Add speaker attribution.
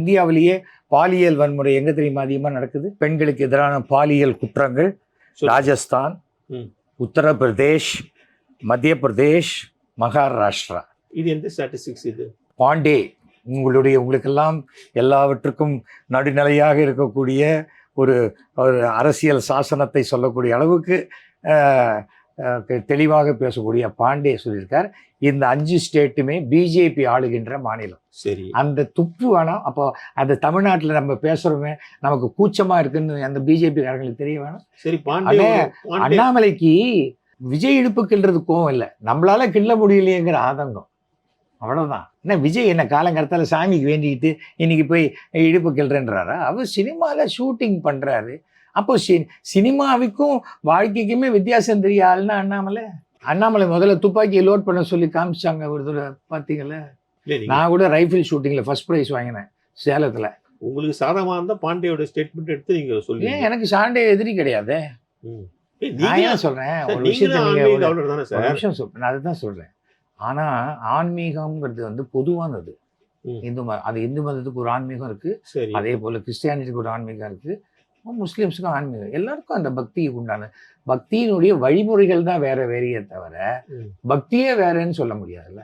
Speaker 1: இந்தியாவிலேயே பாலியல் வன்முறை எங்க தெரியுமா அதிகமா நடக்குது? பெண்களுக்கு எதிரான பாலியல் குற்றங்கள் ராஜஸ்தான், உத்தரப்பிரதேஷ், மத்திய பிரதேஷ், மகாராஷ்டிரா.
Speaker 2: இது எந்த ஸ்டாட்டிஸ்டிக்ஸ் இது?
Speaker 1: பாண்டே உங்களுக்கெல்லாம் எல்லாவற்றுக்கும் நடுநிலையாக இருக்கக்கூடிய ஒரு அரசியல் சாசனத்தை சொல்லக்கூடிய அளவுக்கு தெளிவாக பேசக்கூடிய பாண்டே சொல்லியிருக்கார், இந்த 5 ஸ்டேட்டுமே பிஜேபி ஆளுகின்ற மாநிலம்.
Speaker 2: சரி, அந்த
Speaker 1: துப்பு வேணாம். அப்போ அந்த தமிழ்நாட்டில் நம்ம பேசுறோமே நமக்கு கூச்சமா இருக்குன்னு அந்த பிஜேபி காரங்களுக்கு தெரிய வேணாம்.
Speaker 2: சரி,
Speaker 1: அண்ணாமலைக்கு விஜய் இடுப்பு கிள்றது கோவம் இல்லை, நம்மளால கிள்ள முடியலையேங்கிற ஆதங்கம், அவ்வளவுதான். என்ன விஜய் என்ன காலங்காலத்தால சாமிக்கு வேண்டிக்கிட்டு இன்னைக்கு போய் இடுப்பு கிள்றேன்றாரா? அவர் சினிமாவில் ஷூட்டிங் பண்றாரு. அப்போ சினிமாவுக்கும் வாழ்க்கைக்குமே வித்தியாசம் தெரியாதுன்னா அண்ணாமலை முதல்ல துப்பாக்கியை லோட் பண்ண சொல்லி காமிச்சாங்க ஒரு தடவை, பார்த்தீங்களா? நான் கூட ரைஃபிள் ஷூட்டிங்ல ஃபர்ஸ்ட் ப்ரைஸ் வாங்கினேன் சேலத்துல.
Speaker 2: உங்களுக்கு சாதகமாக இருந்தால் பாண்டியோட ஸ்டேட்மெண்ட் எடுத்து நீங்க சொல்லுங்க.
Speaker 1: ஏன் எனக்கு சாண்டே எதிரி கிடையாது. நான் என்ன சொல்றேன், ஒரு விஷயத்தை நான் அதுதான் சொல்றேன். ஆனா ஆன்மீகம்ங்கிறது வந்து பொதுவானது. இந்து மதத்துக்கு ஒரு ஆன்மீகம் இருக்கு, அதே போல கிறிஸ்டியானிட்டிக்கு ஒரு ஆன்மீகம் இருக்கு, முஸ்லிம்ஸுக்கும் ஆன்மீகம், எல்லாருக்கும் அந்த பக்தி உண்டான பக்தியினுடைய வழிமுறைகள் தான் வேறையே தவிர பக்தியே வேறன்னு சொல்ல முடியாதுல்ல.